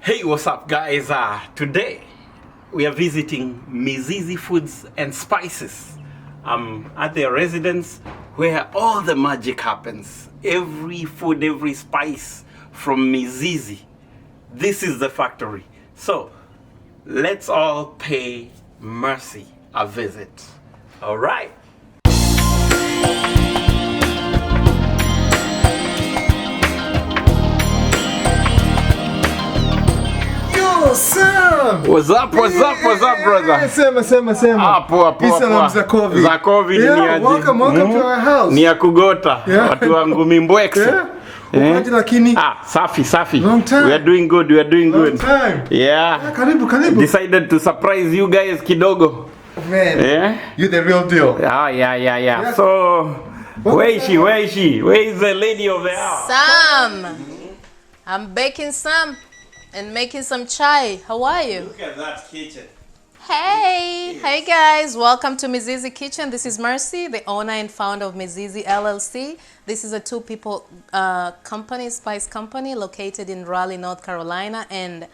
Hey, what's up guys? Today we are visiting Mizizi Foods and Spices. I'm at their residence where all the magic happens. Every food, every spice from Mizizi. This is the factory. So let's all pay Mercy a visit. All right. Sam! What's up, brother? Sema. Poa. Za COVID. Yeah, welcome to our house. Ni ya kugota. Yeah. Watu wangu mimbwex. Yeah. Lakini safi. Long time. We are doing good. Long time. Yeah. Karibu. Decided to surprise you guys kidogo. Man. Yeah. You the real deal. Yeah. So, where is she? Where is the lady of the hour? Sam. I'm baking some and making some chai. How are you? Look at that kitchen. Hey guys, welcome to Mizizi Kitchen. This is Mercy, the owner and founder of Mizizi LLC. This is a two-people company, spice company, located in Raleigh, North Carolina, and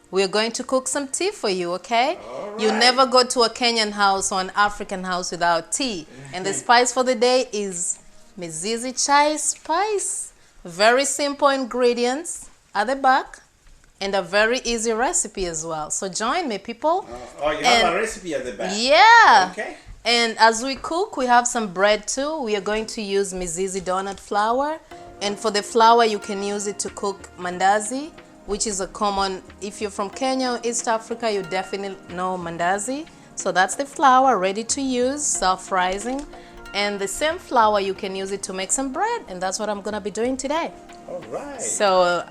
we're going to cook some tea for you, okay? Right. You never go to a Kenyan house or an African house without tea. And the spice for the day is Mizizi chai spice. Very simple ingredients at the back. And a very easy recipe as well. So join me, people. Oh, you have a recipe at the back? Yeah. Okay. And as we cook, we have some bread too. We are going to use Mizizi donut flour. And for the flour, you can use it to cook mandazi, which is a common, if you're from Kenya or East Africa, you definitely know mandazi. So that's the flour ready to use, self-rising. And the same flour, you can use it to make some bread. And that's what I'm going to be doing today. All right. So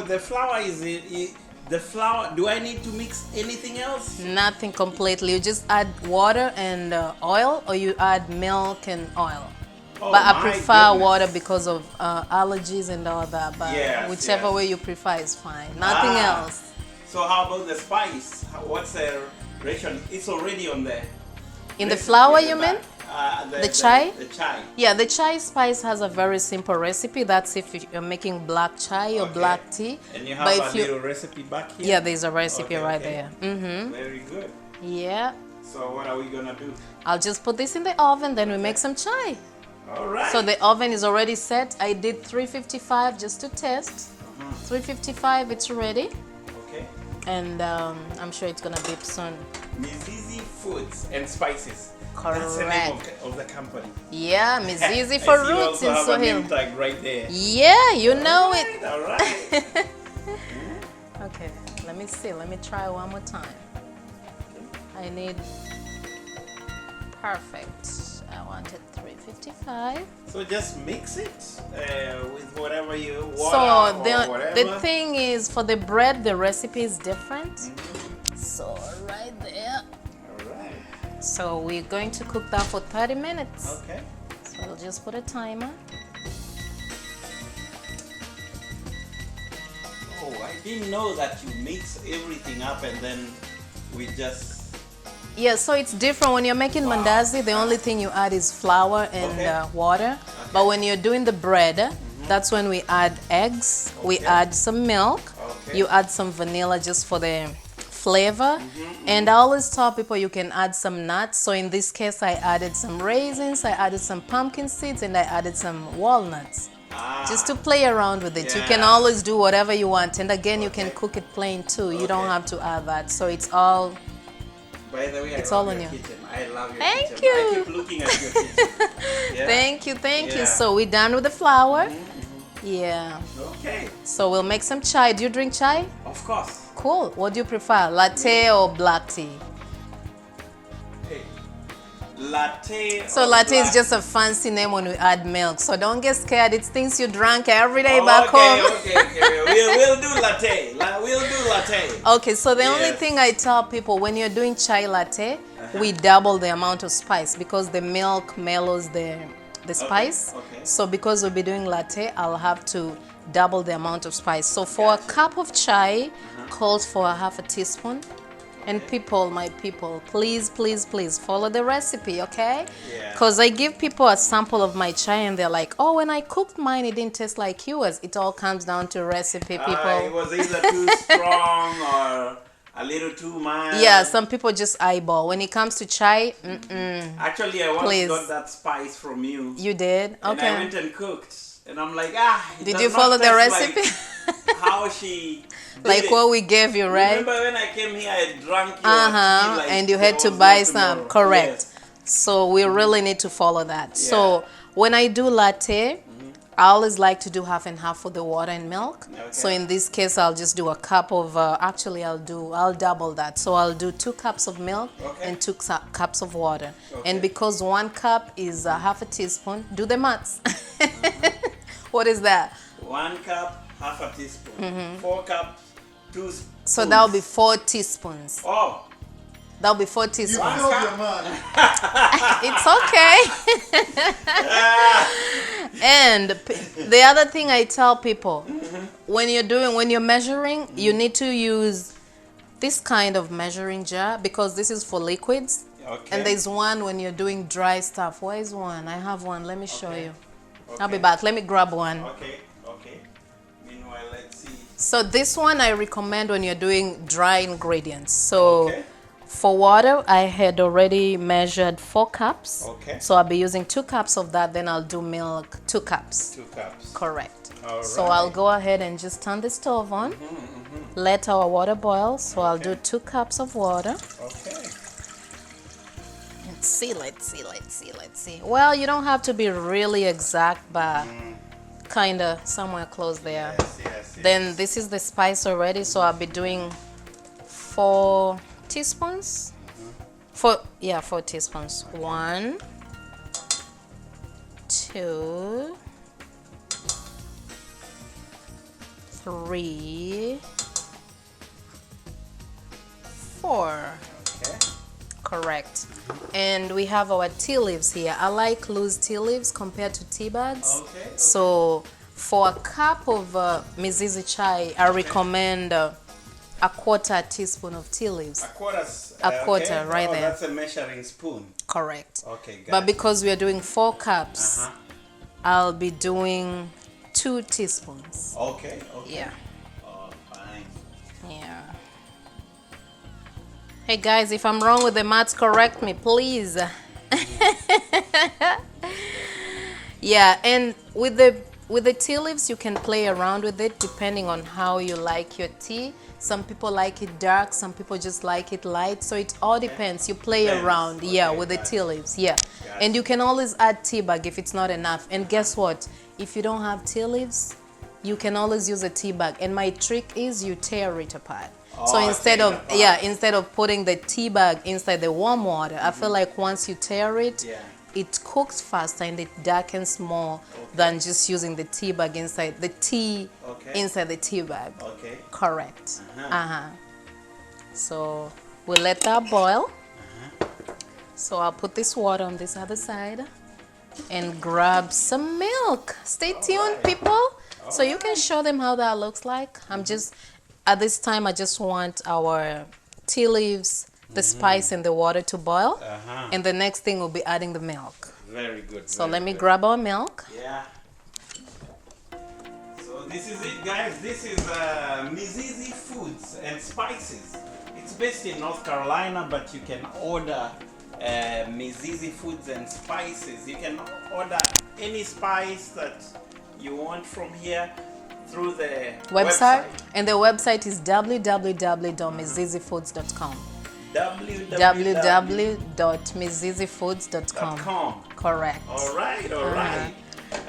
the flour is the flour. Do I need to mix anything else? Nothing completely. You just add water and oil, or you add milk and oil. Oh, but I prefer goodness. water because of allergies and all that. But whichever way you prefer is fine. Nothing else. So how about the spice? What's the ration? It's already on there. In the flour, you mean? The chai? The chai. Yeah, the chai spice has a very simple recipe. That's if you're making black chai or black tea. And you have a little recipe back here? Yeah, there's a recipe there. Mm-hmm. Very good. Yeah. So what are we going to do? I'll just put this in the oven, then we make some chai. All right. So the oven is already set. I did 355 just to test. 355, it's ready. Okay. And I'm sure it's going to beep soon. Mizizi Foods and Spices. Correct. That's the name of the company. Yeah, Mizizi for roots in Swahili. Swahili. Name tag right there. Yeah, you know it. All right. Okay, let me see. Let me try one more time. I need perfect. I wanted 355. So just mix it with whatever you want. So the thing is, for the bread, the recipe is different. So right there. So we're going to cook that for 30 minutes. Okay. So we'll just put a timer. Oh, I didn't know that you mix everything up and then we just... Yeah, so it's different. When you're making mandazi, the only thing you add is flour and water. Okay. But when you're doing the bread, that's when we add eggs. Okay. We add some milk. Okay. You add some vanilla just for the flavor. And I always tell people you can add some nuts. So in this case, I added some raisins, I added some pumpkin seeds, and I added some walnuts. Just to play around with it. You can always do whatever you want. And again, you can cook it plain too. You don't have to add that. So it's all... By the way, it's all on you. Kitchen. I love your Thank kitchen. you. I keep looking at your kitchen. Thank you. So we're done with the flour. Yeah. Okay. So we'll make some chai. Do you drink chai? Of course. Cool. What do you prefer, latte or black tea? Hey. Latte. So latte is just a fancy name when we add milk. So don't get scared. It's things you drank every day back home. Okay. We'll do latte. We'll do latte. Okay, so the only thing I tell people when you're doing chai latte, we double the amount of spice because the milk mellows the spice. Okay. So because we'll be doing latte, I'll have to double the amount of spice. So for a cup of chai, calls for a half a teaspoon. And people, my people, please, please, please follow the recipe, okay? Yeah. Because I give people a sample of my chai and they're like, oh, when I cooked mine, it didn't taste like yours. It all comes down to recipe, people. It was either too strong or a little too mild. Yeah, some people just eyeball. When it comes to chai, Actually, I once Please. got that spice from you. You did? And I Okay. went and cooked. And I'm like, it Did does you not follow the taste recipe? Like how she did Like it. what we gave you, right? Remember when I came here, I drank your tea like And you there had to was buy no some. tomorrow. Correct. Yes. So we really need to follow that. So Yeah. when I do latte, I always like to do half and half for the water and milk. Okay. So in this case, I'll just do a cup of, actually I'll double that. So I'll do 2 cups of milk Okay. and 2 cups of water. Okay. And because 1 cup is half a teaspoon, do the maths. What is that? 1 cup, half a teaspoon. 4 cups, 2 spoons. So that'll be 4 teaspoons. Oh, That'll be 4 You teaspoons. filled your mind. It's okay. And the other thing I tell people, when you're measuring, you need to use this kind of measuring jar because this is for liquids. okay. And there's one when you're doing dry stuff. Where is one? I have one. Let me show Okay. you. I'll be back. Let me grab one. Okay, okay. Meanwhile, let's see. So this one I recommend when you're doing dry ingredients. So Okay. for water, I had already measured 4 cups. Okay. So I'll be using 2 cups of that. Then I'll do milk, 2 cups. 2 cups. Correct. All So right. I'll go ahead and just turn the stove on. Let our water boil. So I'll do 2 cups of water. Okay. Let's see, let's see, let's see, let's see. Well, you don't have to be really exact, but kind of somewhere close there. Yes, yes. Then this is the spice already, so I'll be doing 4 teaspoons. 4 teaspoons. 1, 2, 3, 4. Okay. Correct. And we have our tea leaves here. I like loose tea leaves compared to tea bags. Okay. So for a cup of Mizizi chai, I recommend a 1/4 teaspoon of tea leaves. A quarter. quarter, right there. That's a measuring spoon. Correct. Okay, got But it. because we are doing 4 cups, Uh-huh. I'll be doing 2 teaspoons. Okay, okay. Yeah. Oh, fine. Yeah. Hey guys, if I'm wrong with the maths, correct me, please. Yeah, and with the tea leaves, you can play around with it depending on how you like your tea. Some people like it dark, some people just like it light. So it all depends. You play Depends. around, Okay, with the got tea leaves, yeah. Got And it. you can always add tea bag if it's not enough. And guess what? If you don't have tea leaves, you can always use a tea bag. And my trick is you tear it apart. So Oh, instead tear of it apart. instead of putting the tea bag inside the warm water, I feel like once you tear it, Yeah. it cooks faster and it darkens more than just using the tea bag inside the tea Okay. inside the tea bag. Okay. Correct. Uh-huh. So we'll let that boil. So I'll put this water on this other side and grab some milk. Stay tuned, right. people. So you can show them how that looks like. At this time, I just want our tea leaves, the spice, and the water to boil. Uh-huh. And the next thing will be adding the milk. Very good. So very let me good. grab our milk. Yeah. So this is it, guys. This is Mizizi Foods and Spices. It's based in North Carolina, but you can order Mizizi Foods and Spices. You can order any spice that you want from here through the Website. And the website is www.mizizifoods.com. www.mizizifoods.com. Correct. All right, all right.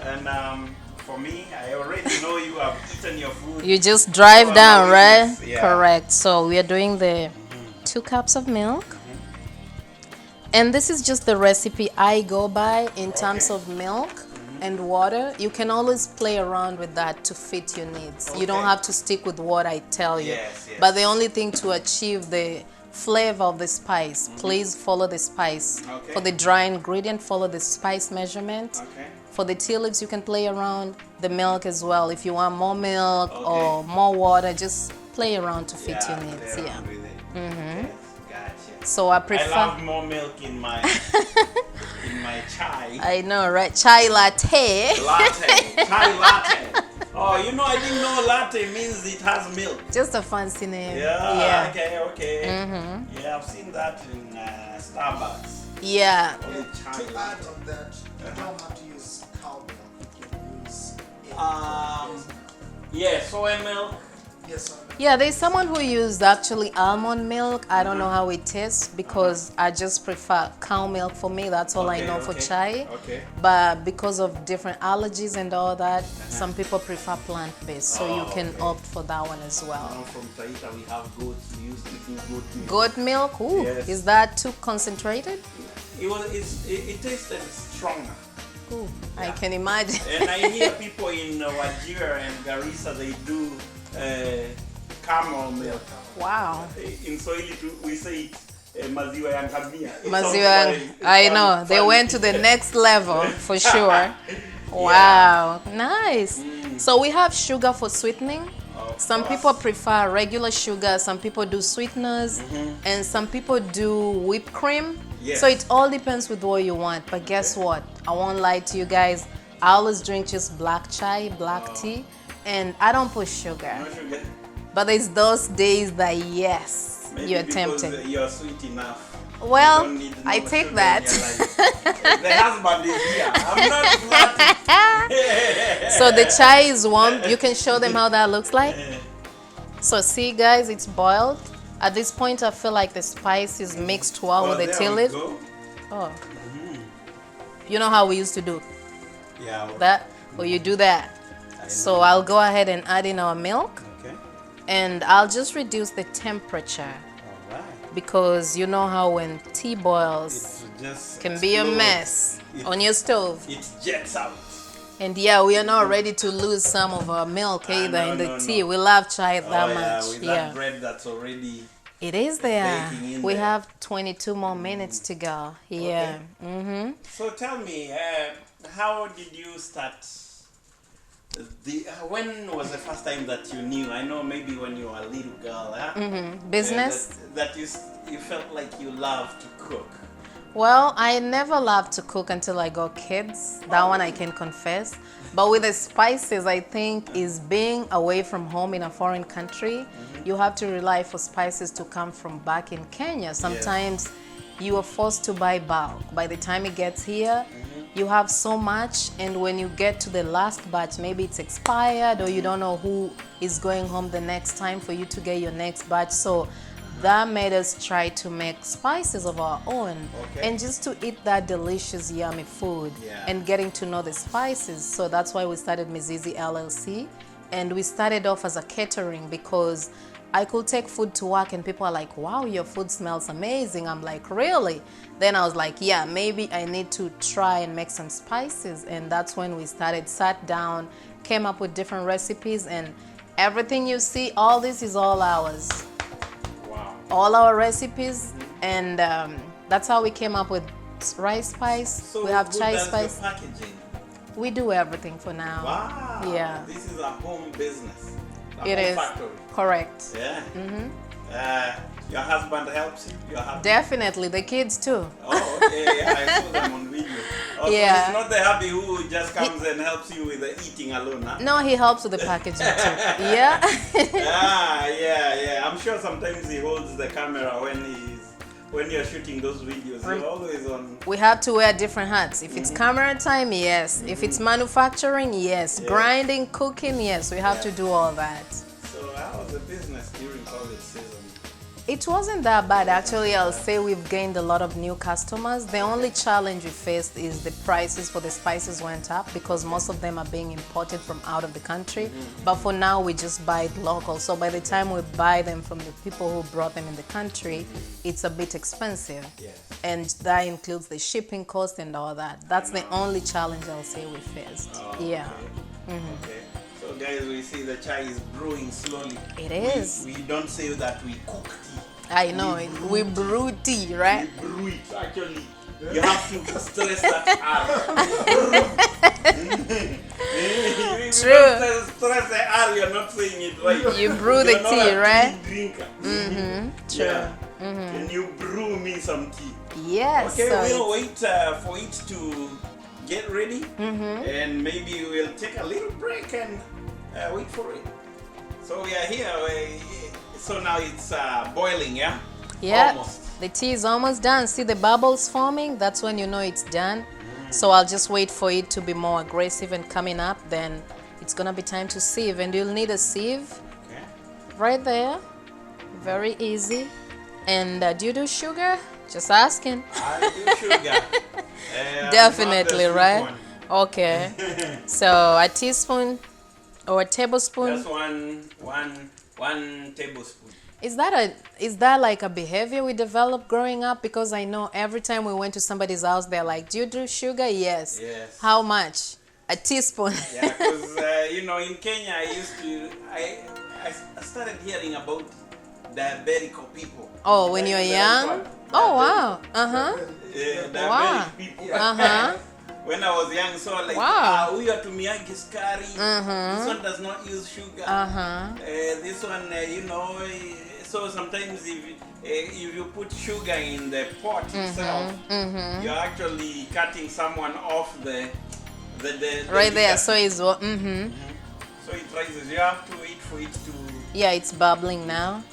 And for me, I already know you have eaten your food. You just drive So I'm down, a right? witness, yeah. Correct. So we are doing the 2 cups of milk. And this is just the recipe I go by in terms of milk and water. You can always play around with that to fit your needs. You don't Okay. have to stick with what I tell you. Yes, yes. But the only thing to achieve the flavor of the spice, please follow the spice. Okay. For the dry ingredient, follow the spice measurement. Okay. For the tea leaves, you can play around the milk as well. If you want more milk Okay. or more water, just play around to fit your Yeah, needs. play Yeah. around with it. Yes. So I prefer. I love more milk in my in my chai. I know, right? Chai latte. Latte, chai latte. Oh, you know, I didn't know latte means it has milk. Just a fancy name. Yeah. Okay. Yeah, I've seen that in Starbucks. Yeah. Only chai To latte. add on that, you don't have to use cow milk. You can use Yeah, soy milk. yes, Yeah, there's someone who used actually almond milk. I don't know how it tastes because I just prefer cow milk for me. That's all I know for chai. Okay. But because of different allergies and all that, some people prefer plant-based. So you can opt for that one as well. Now from Taita we have goats. We used to do goat milk. Goat milk? Ooh, Yes. is that too concentrated? It tasted stronger. Ooh, I can imagine. And I hear people in Wajir and Garissa, they do camel milk. Wow. In Swahili we say maziwa ya ngamia. It sounds Maziwa, funny. I know. They went to the next level for sure. Wow, nice. So we have sugar for sweetening. Some people prefer regular sugar, some people do sweeteners, and some people do whipped cream. Yes. So it all depends with what you want. But guess what? I won't lie to you guys. I always drink just black chai, black tea, and I don't put sugar. No sugar. But there's those days that yes, Maybe you're because tempted. you're sweet enough. Well, You don't need I no take sugar that. in your life. The husband is here. I'm not flattered. So the chai is warm. You can show them how that looks like. So see guys, it's boiled. At this point I feel like the spice is mixed well with the tea there we leaf. go. Oh. You know how we used to do Yeah. that? Or you do that. So I'll go ahead and add in our milk. Okay. And I'll just reduce the temperature. All right. Because you know how when tea boils It just can be a explodes. mess on your stove. It jets out. And yeah, we are not ready to lose some of our milk either no, in the no, tea. no. We love chai that Oh, yeah, much. with Yeah. that bread that's already. It is there. baking in We there. have 22 more minutes to go. Yeah. Mm-hmm. So tell me, how did you start? When was the first time that you knew? I know maybe when you were a little girl, huh? Business? That you felt like you loved to cook. Well, I never loved to cook until I got kids. That one I can confess. But with the spices, I think is being away from home in a foreign country. You have to rely for spices to come from back in Kenya. Sometimes you are forced to buy bulk. By the time it gets here, you have so much, and when you get to the last batch, maybe it's expired or you don't know who is going home the next time for you to get your next batch. So that made us try to make spices of our own and just to eat that delicious, yummy food and getting to know the spices. So that's why we started Mizizi LLC, and we started off as a catering because I could take food to work and people are like, wow, your food smells amazing. I'm like, really? Then I was like, yeah, maybe I need to try and make some spices. And that's when we sat down, came up with different recipes, and everything you see, all this is all ours. Wow. All our recipes, and that's how we came up with rice spice. So we have who chai does spice. the packaging? We do everything for now. Wow. Yeah. This is a home business. It is. Factory. Correct. Yeah. Your husband helps you? You're happy? Definitely. The kids too. Oh, okay. Yeah, I saw them on video. Oh, Yeah. So it's not the hubby who just comes and helps you with the eating alone, huh? No, he helps with the packaging too. Yeah. Yeah. I'm sure sometimes he holds the camera when you're shooting those videos. You're always on. We have to wear different hats. If it's camera time, yes. If it's manufacturing, yes. Grinding, cooking, yes. We have to do all that. So how was the business during COVID season? It wasn't that bad. Actually, I'll say we've gained a lot of new customers. The only challenge we faced is the prices for the spices went up because most of them are being imported from out of the country. But for now, we just buy it local. So by the time we buy them from the people who brought them in the country, it's a bit expensive. Yes. And that includes the shipping cost and all that. That's the only challenge I'll say we faced. Yeah. Okay. So guys, we see the chai is brewing slowly. It is. We don't say that we cook tea. I know. We brew tea, right? We brew it. Actually, you have to stress that R. True. If you don't stress the R, you're not saying it right. You brew the You're not tea, a right? tea drinker. True. Yeah. Can you brew me some tea? Yes. Okay, so we'll it's- wait for it to get ready, and maybe we'll take a little break and wait for it. So we are here. So now it's boiling, yeah? Yeah. Almost. The tea is almost done. See the bubbles forming? That's when you know it's done. So I'll just wait for it to be more aggressive and coming up. Then it's gonna be time to sieve, and you'll need a sieve Okay. right there. Very easy. And do you do sugar? Just asking. I do sugar. Definitely, I'm not the right? sweet one. Okay. So a teaspoon or a tablespoon. Just one tablespoon. Is that like a behavior we developed growing up? Because I know every time we went to somebody's house, they're like, "Do you do sugar?" Yes. Yes. How much? A teaspoon. Yeah, because in Kenya, I started hearing about diabetical people. Oh, when you're young? Oh, wow. Diabetic Wow. people. When I was young, so like, Wow. we are tumiagi skari. This one does not use sugar. This one, so sometimes if you put sugar in the pot itself, you're actually cutting someone off the Right there. liquor. So it's So it rises. You have to wait for it to. yeah, it's bubbling now.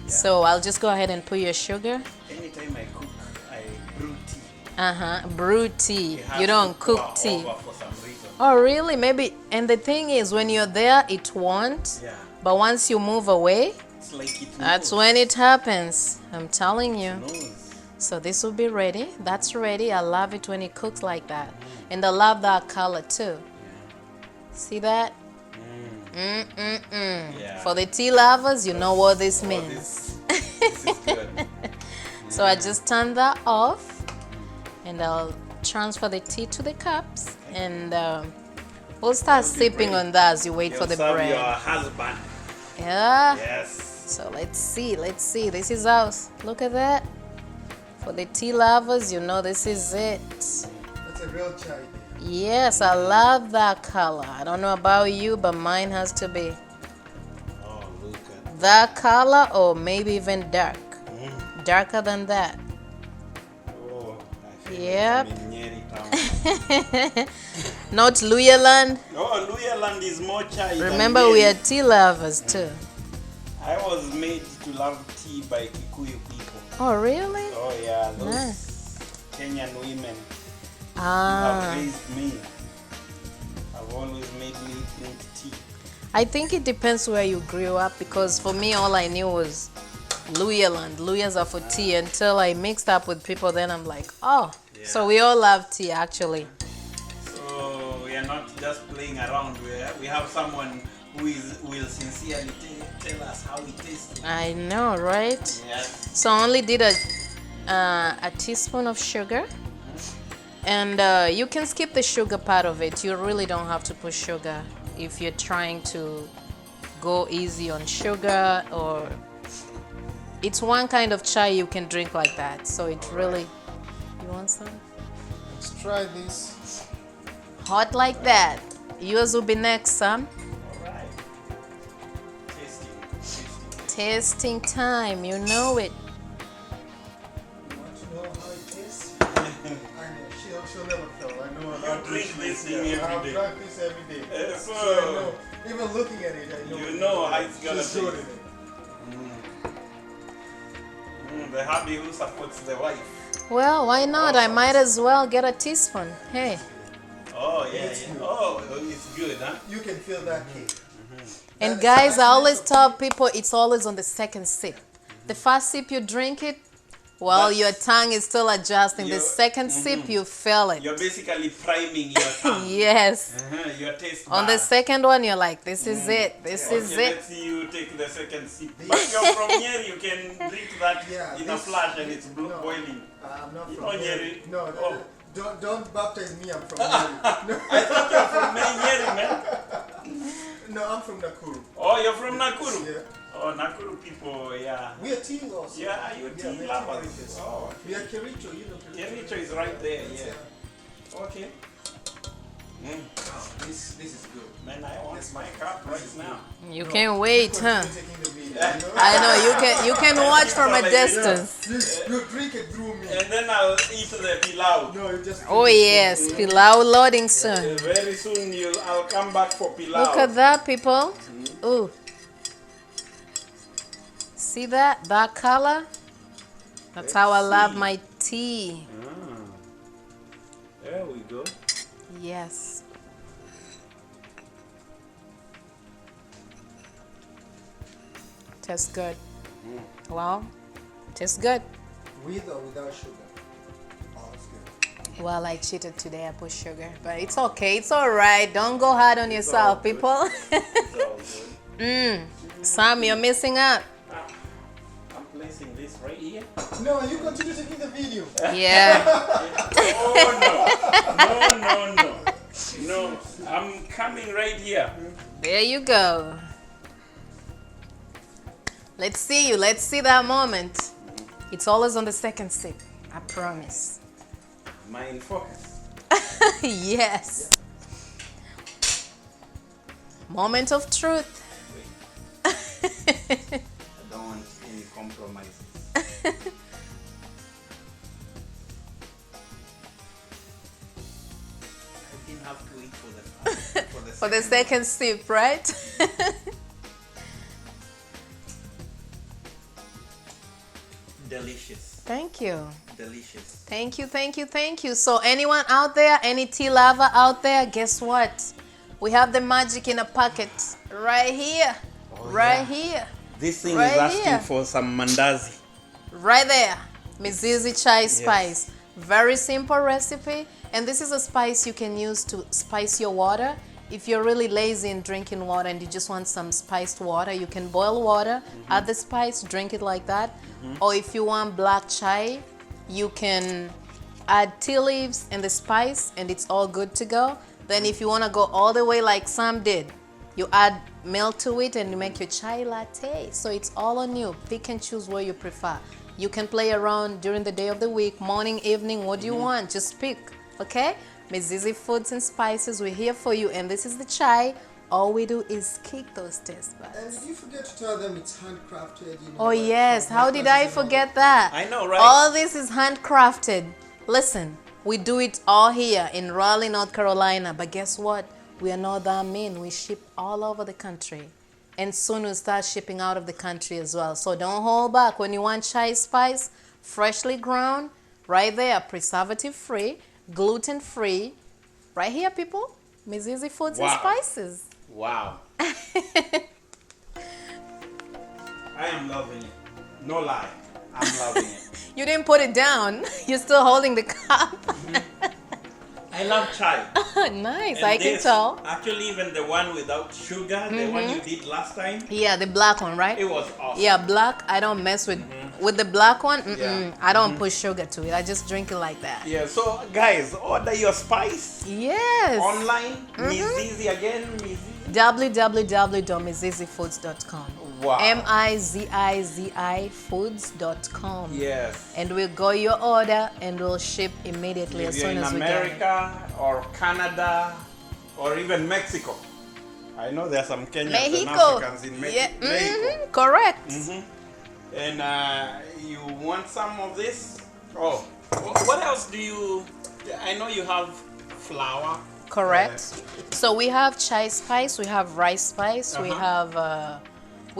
So I'll just go ahead and put your sugar. Anytime I cook, I brew tea. Brew tea. It has You to don't cook pour tea. over for some reason. Oh, really? Maybe. And the thing is, when you're there, it won't. Yeah. But once you move away, It's like it that's knows. when it happens. I'm telling you. It knows. So this will be ready. That's ready. I love it when it cooks like that. And I love that color too. See that? Yeah. For the tea lovers, you know what this Oh, means. this is good. So I just turn that off, and I'll transfer the tea to the cups, and we'll start It'll be sipping ready. on that as you wait for You'll the serve bread. your husband. Yeah. Yes. So let's see. This is ours. Look at that. For the tea lovers, you know this is it. That's a real chai. Yes, I love that color. I don't know about you, but mine has to be Oh, look at that color, or maybe even dark. Darker than that. Oh, I feel Yep. like I'm in Nyeri town. Not Luyaland. Oh, Luyaland is more chai than Remember, we Nyeri. are tea lovers too. I was made to love tea by Kikuyu people. Oh, really? Oh yeah, those Nice. Kenyan women have Ah, raised me. Have always made me drink tea. I think it depends where you grew up, because for me, all I knew was Luyaland. Luyas are for tea, until I mixed up with people. Then I'm like, oh, so we all love tea actually. So we are not just playing around. We have someone who will sincerely tell us how it tastes. I know, right? Yes. So I only did a teaspoon of sugar, and you can skip the sugar part of it. You really don't have to put sugar if you're trying to go easy on sugar, or it's one kind of chai you can drink like that. So it really, you want some? Let's try this. Hot like that. Yours will be next, Sam. All right. Tasting. Tasting time, you know it. You want to know how it tastes? I know. She'll never tell. I know how You drink good this she is. thing Yeah, every I've day. drunk this every day. So- I know. Even looking at it, I know. You know how it's gonna She's good taste. in it. The hubby who supports the wife. Well, why not? I might as well get a teaspoon. Hey. Oh yeah. Oh, it's good, huh? You can feel that cake. And That is guys, I actually always so tell people it's always on the second sip. The first sip you drink it, well, That's- your tongue is still adjusting. The You- second sip you feel it. You're basically priming your tongue. Yes. Your taste On the buds. second one, you're like, this is it. This is Okay, it. let's see you take the second sip. But you're from here, you can drink that Yeah, in a this- flash and it's no. boiling. I'm not You from know here. Nyeri? No, Oh. don't baptize me. I'm from Nyeri. I thought you're from Nyeri, man. No, I'm from Nakuru. Oh, you're from Nakuru? Yeah. Oh, Nakuru people, yeah. We are tea also. Yeah, you tea we are lovers. drinkers. Oh, We are Kericho, you know Kericho. Kericho is right there, yeah. Okay. This is good. Man, I want my cup right now. You can't wait, huh? Taking the video, you know? I know you can watch from a distance. You drink it through me. And then I'll eat the pilau. No, you just. Oh yes, pilau loading soon. Very soon I'll come back for pilau. Look at that, people. Ooh. See that? That color? That's how I love my tea. There we go. Yes. Tastes good. Wow. Tastes good. With or without sugar? Oh, it's good. Well, I cheated today. I put sugar, but it's okay. It's all right. Don't go hard on yourself, people. It's all good. Sam, you're missing out. I'm placing this right here. No, you continue taking the video. Yeah. Oh no. No, I'm coming right here. There you go. Let's see you. Let's see that moment. It's always on the second sip. I promise. Mind focus. Yes. Moment of truth. I don't want any compromises. I didn't have to wait for the For the second sip, right? Delicious. Thank you. Delicious. Thank you, thank you, thank you. So anyone out there, any tea lover out there, guess what? We have the magic in a packet right here. Right here. This thing Right is asking here. for some mandazi. Right there. Mizizi chai spice. Very simple recipe. And this is a spice you can use to spice your water. If you're really lazy in drinking water and you just want some spiced water, you can boil water, add the spice, drink it like that. Or if you want black chai, you can add tea leaves and the spice and it's all good to go. Then if you want to go all the way like Sam did, you add milk to it and you make your chai latte. So it's all on you. Pick and choose where you prefer. You can play around during the day of the week, morning, evening, what do you want? Just pick, okay? Mizizi Foods and Spices, we're here for you. And this is the chai. All we do is kick those taste buds. And you forget to tell them it's handcrafted. You know, Oh like yes, from how did I workers and all forget that? I know, right? All this is handcrafted. Listen, we do it all here in Raleigh, North Carolina. But guess what? We are not that mean. We ship all over the country. And soon we'll start shipping out of the country as well. So don't hold back. When you want chai spice, freshly ground, right there, preservative free, gluten free. Right here, people. Mizizi Foods and Wow. Spices. Wow. I am loving it. No lie. I'm loving it. You didn't put it down. You're still holding the cup. I love chai. Nice, And I can this, tell. Actually, even the one without sugar, the one you did last time, Yeah, the black one, right? it was awesome. Yeah, black, I don't mess with. With the black one, Yeah. I don't put sugar to it. I just drink it like that. Yeah, so guys, order your spice Yes. online. Mizizi again, Mizizi. www.mizizifoods.com. Wow. MIZIZI foods.com. Yes. And we'll go your order and we'll ship immediately If as you're soon in as we get it. America or Canada or even Mexico. I know there are some Kenyans and Mexico. Africans in Yeah, Mexico. correct. And you want some of this? Oh, what else do you? I know you have flour. Correct. So we have chai spice, we have rice spice, we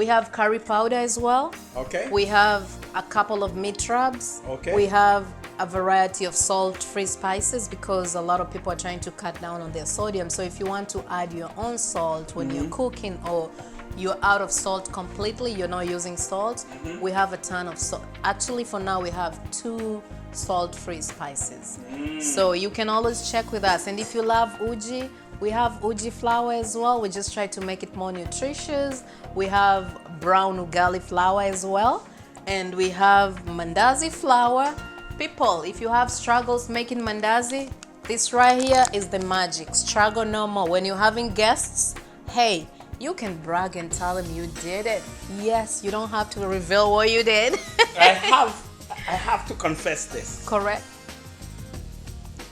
have curry powder as well. Okay. We have a couple of meat rubs. Okay. We have a variety of salt-free spices because a lot of people are trying to cut down on their sodium. So if you want to add your own salt when you're cooking or you're out of salt completely, you're not using salt, we have a ton of salt. Actually, for now, we have 2 salt-free spices. So you can always check with us. And if you love uji, we have uji flour as well. We just try to make it more nutritious. We have brown ugali flour as well. And we have mandazi flour. People, if you have struggles making mandazi, this right here is the magic. Struggle no more. When you're having guests, hey, you can brag and tell them you did it. Yes, you don't have to reveal what you did. I have to confess this. Correct.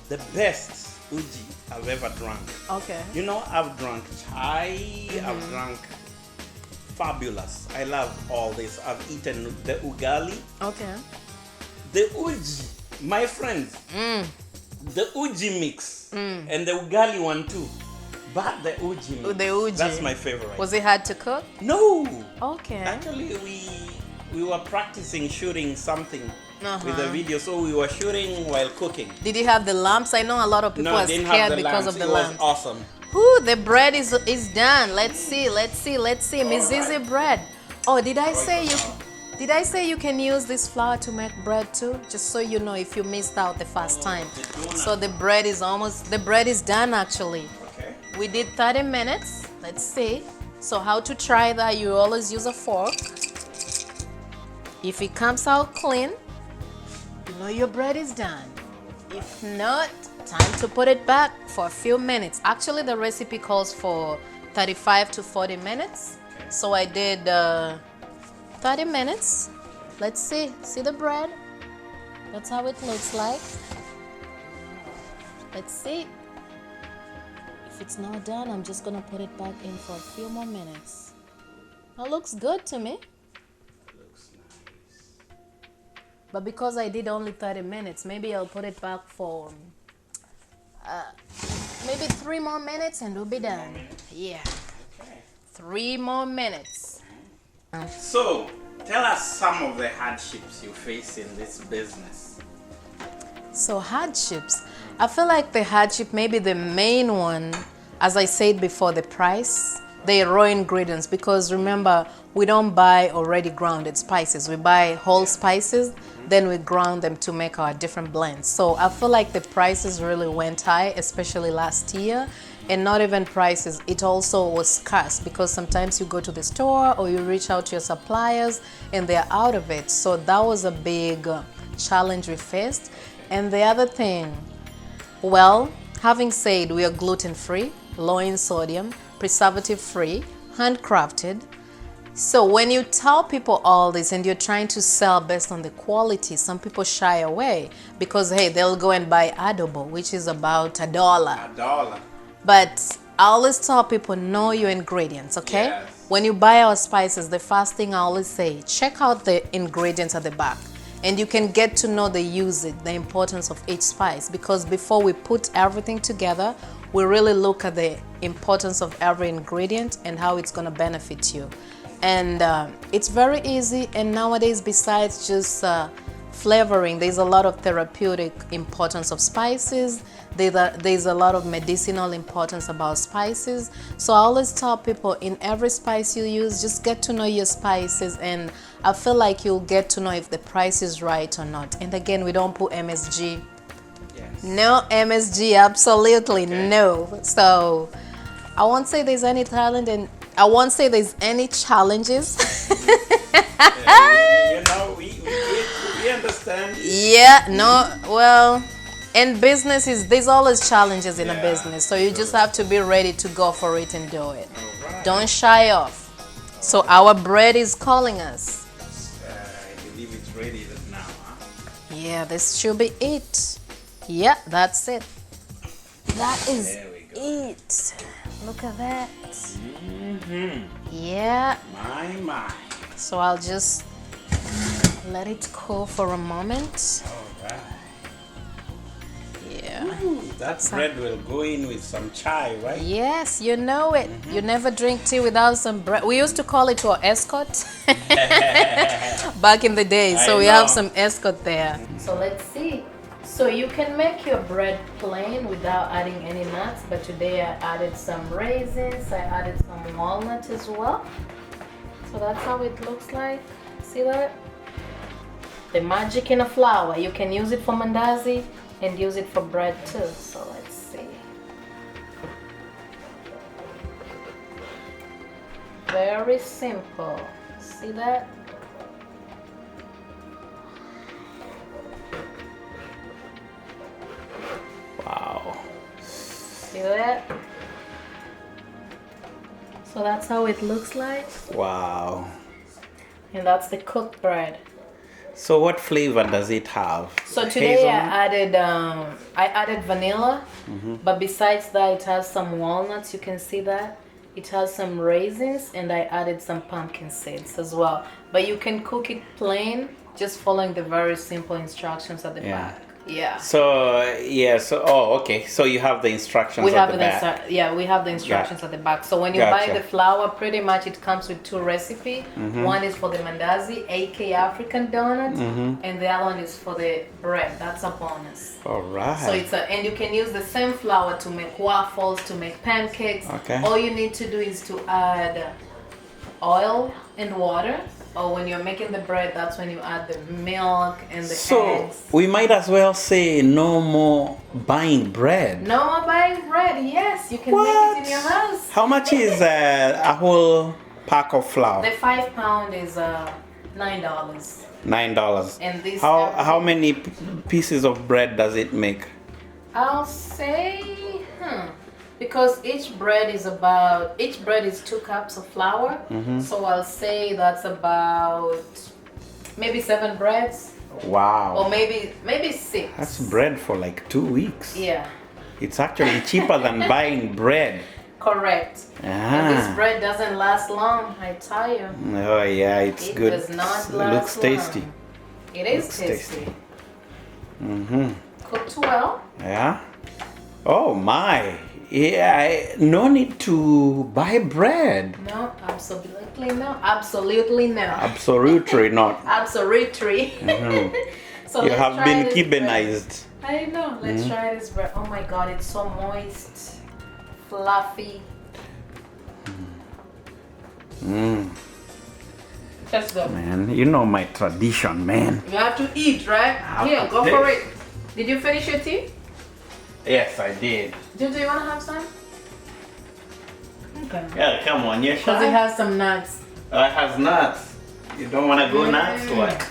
The best uji I've ever drunk. Okay. You know, I've drunk chai, I've drunk fabulous. I love all this. I've eaten the ugali, Okay. the uji, my friends. The uji mix and the ugali one too. But the uji mix, The uji. that's my favorite. Was it hard to cook? No. Okay. Actually, we were practicing shooting something with the video, so we were shooting while cooking. Did you have the lumps? I know a lot of people No, are I didn't scared have the because lamps. of the It was lumps. awesome. Whew, the bread is done. Let's see. Mizizi bread. Oh, did I say you can use this flour to make bread too? Just so you know, if you missed out the first time. So the bread is done actually. Okay. We did 30 minutes. Let's see. So how to try that? You always use a fork. If it comes out clean, you know your bread is done. If not, time to put it back for a few minutes. Actually, the recipe calls for 35 to 40 minutes. So I did 30 minutes. Let's see. See the bread? That's how it looks like. Let's see. If it's not done, I'm just gonna put it back in for a few more minutes. That looks good to me. Looks nice. But because I did only 30 minutes, maybe I'll put it back for maybe 3 more minutes and we'll be done. Yeah. Okay. 3 more minutes. So, tell us some of the hardships you face in this business. So hardships. I feel like the hardship, maybe the main one, as I said before, the price, the raw ingredients, because remember, we don't buy already grounded spices. We buy whole spices, then we ground them to make our different blends. So I feel like the prices really went high, especially last year. And not even prices, it also was scarce because sometimes you go to the store or you reach out to your suppliers and they're out of it. So that was a big challenge we faced. And the other thing, well, having said we are gluten-free, low in sodium, preservative-free, handcrafted. So when you tell people all this and you're trying to sell based on the quality, some people shy away because, hey, they'll go and buy adobo, which is about $1. $1. But I always tell people, know your ingredients, okay? Yes. When you buy our spices, the first thing I always say, check out the ingredients at the back. And you can get to know the usage, the importance of each spice. Because before we put everything together, we really look at the importance of every ingredient and how it's gonna benefit you. And it's very easy, and nowadays, besides just flavoring, there's a lot of therapeutic importance of spices. There's a lot of medicinal importance about spices. So I always tell people, in every spice you use, just get to know your spices, and I feel like you'll get to know if the price is right or not. And again, we don't put MSG. Yes. No MSG, absolutely no. So I won't say there's any talent, and I won't say there's any challenges. You know, we understand. Yeah, no, well, in business, there's always challenges in a business. So you just have to be ready to go for it and do it. Right. Don't shy off. So our bread is calling us. I believe it's ready now, huh? Yeah, this should be it. Yeah, that's it. That is There we go. it. Look at that. Yeah. My. So I'll just let it cool for a moment. All right. Yeah. That bread will go in with some chai, right? Yes, you know it. You never drink tea without some bread. We used to call it our escort back in the day. So I we know. have some escort there. So let's see. So you can make your bread plain without adding any nuts, but today I added some raisins, I added some walnut as well. So that's how it looks like. See that? The magic in a flour. You can use it for mandazi and use it for bread too. So let's see. Very simple. See that? Wow. See that? So that's how it looks like. Wow. And that's the cooked bread. So what flavor does it have? So today Hazelnut? I added vanilla, but besides that, it has some walnuts. You can see that. It has some raisins, and I added some pumpkin seeds as well. But you can cook it plain, just following the very simple instructions at the back. Yeah. So okay. So you have the instructions We at have the back. we have the instructions at the back. So when you buy the flour, pretty much it comes with two recipes. One is for the mandazi, aka African donut, and the other one is for the bread. That's a bonus. All right. So and you can use the same flour to make waffles, to make pancakes. Okay. All you need to do is to add oil and water. Or when you're making the bread, that's when you add the milk and the eggs. So we might as well say no more buying bread. No more buying bread. Yes, you can make it in your house. How much is a whole pack of flour? The 5 pound is $9. $9. And this how many pieces of bread does it make? I'll say, because each bread is 2 cups of flour. So I'll say that's about maybe 7 breads. Wow. Or maybe 6. That's bread for like 2 weeks. Yeah. It's actually cheaper than buying bread. Correct. And this bread doesn't last long, I tell you. Oh yeah, it's good. It does not last It looks tasty. long. It is tasty. Cooked well. Yeah. Oh my. Yeah, no need to buy bread. No, absolutely no. Absolutely no. Absolutely not. Absolutely. So You let's have try been this Cubanized. bread. I know. Let's try this bread. Oh my god, it's so moist, fluffy. Let's go. Man, you know my tradition, man. You have to eat, right? Here, go for it. Did you finish your tea? Yes, I did. Do you want to have some? Okay. Yeah, come on, you're Because it shy. has some nuts. It has nuts. You don't want to go nuts, what?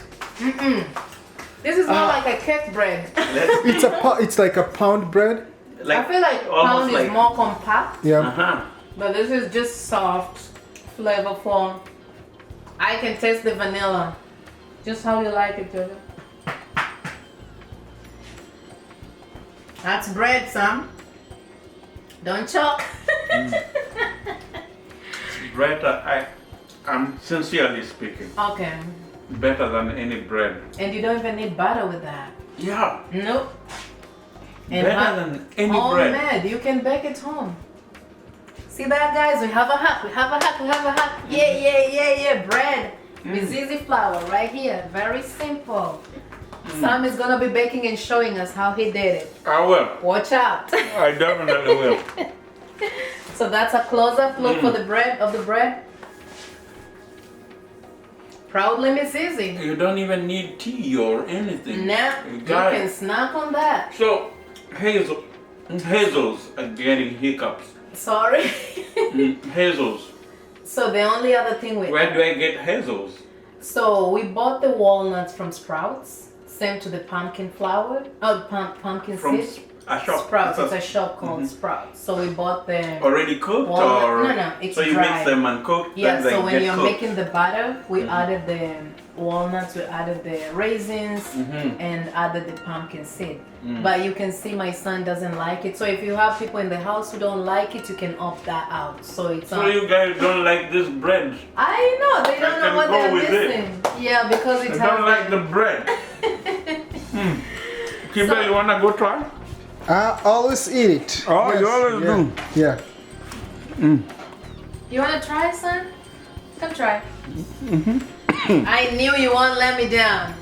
This is not like a cake bread. It's like a pound bread. I feel like pound is more compact, Yeah. but this is just soft, flavorful. I can taste the vanilla. Just how you like it, Jojo. That's bread, Sam. Don't choke. Bread, I'm sincerely speaking, Okay. better than any bread. And you don't even need butter with that. Yeah, Nope. And better than any bread. homemade. You can bake it home. See that, guys? We have a hack. We have a hack. We have a hack. Yeah. Bread. Mizizi flour right here. Very simple. Sam is gonna be baking and showing us how he did it. I will. Watch out. I definitely will. So that's a close-up look for the bread of the bread. Proudly Mizizi. You don't even need tea or anything. Nah, You you got can it. snack on that. So, hazels are getting hiccups. Sorry. Hazels. So the only other thing we Where do I get hazels? So we bought the walnuts from Sprouts. Same to the pumpkin flour. Pumpkin From seed. a shop. Sprouts. It's a shop called Sprouts. So we bought the Already cooked walnut. or? No, it's so you dry. mix them and cook. Yeah. then they So when get you're cooked. making the batter, we added the walnuts, we added the raisins, and added the pumpkin seed. But you can see my son doesn't like it. So if you have people in the house who don't like it, you can opt that out. So it's So you guys don't like this bread? I know they don't know can what go they're with it. missing. Yeah, because it I has don't like the bread. Kiba, you wanna go try? I always eat it. Oh, you always do. Yeah. You wanna try, son? Come try. I knew you won't let me down.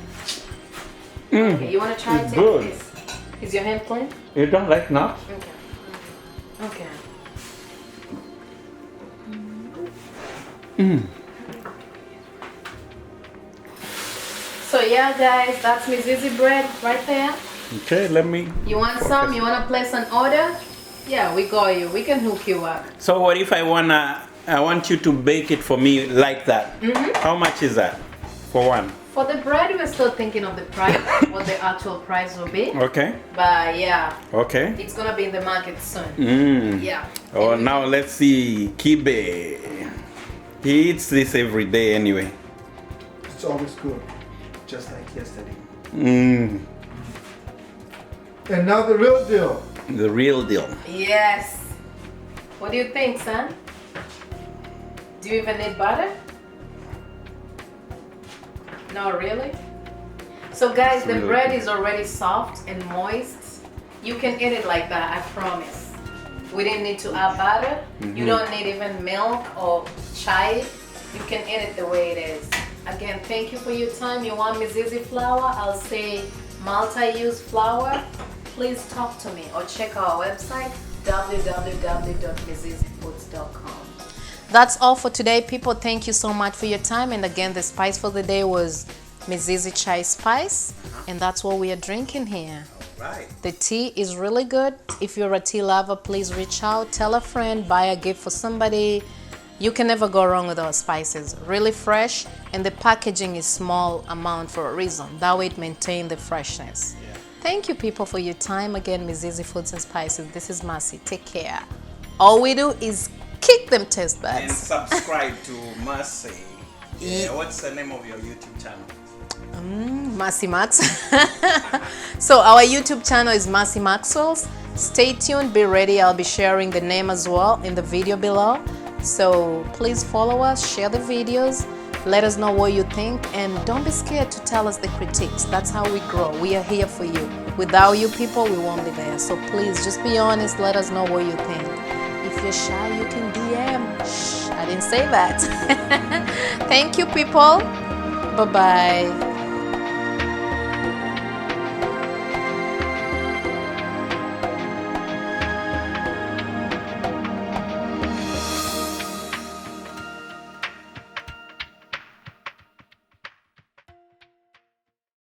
Okay, you wanna try taking good. this? Is your hand clean? You don't like nuts? Okay. So yeah, guys, that's Mizizi bread right there. Okay, let me. You want some? You wanna place an order? Yeah, we got you. We can hook you up. So what if I want you to bake it for me like that? How much is that for one? For the bread, we're still thinking of the price, what the actual price will be. Okay. But yeah, Okay. it's gonna be in the market soon. Yeah. Oh, And we- now let's see. Kibe. He eats this every day anyway. It's always good. just like yesterday. Mm, And now the real deal. the real deal. Yes. What do you think, son? Do you even need butter? No, really? So guys, the Really bread good. is already soft and moist. You can eat it like that, I promise. We didn't need to add butter. You don't need even milk or chai. You can eat it the way it is. Again, thank you for your time. You want Mizizi flour? I'll say multi-use flour. Please talk to me or check our website www.mizizifoods.com. That's all for today, people. Thank you so much for your time. And again, the spice for the day was Mizizi chai spice, and that's what we are drinking here. Right. The tea is really good. If you're a tea lover, please reach out, tell a friend, buy a gift for somebody. You can never go wrong with our spices. Really fresh, and the packaging is small amount for a reason. That way it maintains the freshness. Yeah. Thank you, people, for your time. Again, Mizizi Foods and Spices. This is Mercy. Take care. All we do is kick them taste And buds. subscribe to Mercy. Yeah, what's the name of your YouTube channel? Mercy Max. So our YouTube channel is Mercy Maxwell's. Stay tuned, be ready. I'll be sharing the name as well in the video below. So please follow us, share the videos, let us know what you think, and don't be scared to tell us the critiques. That's how we grow. We are here for you. Without you people, we won't be there. So please just be honest, let us know what you think. If you're shy, you can DM. Shh, I didn't say that. Thank you, people. Bye-bye.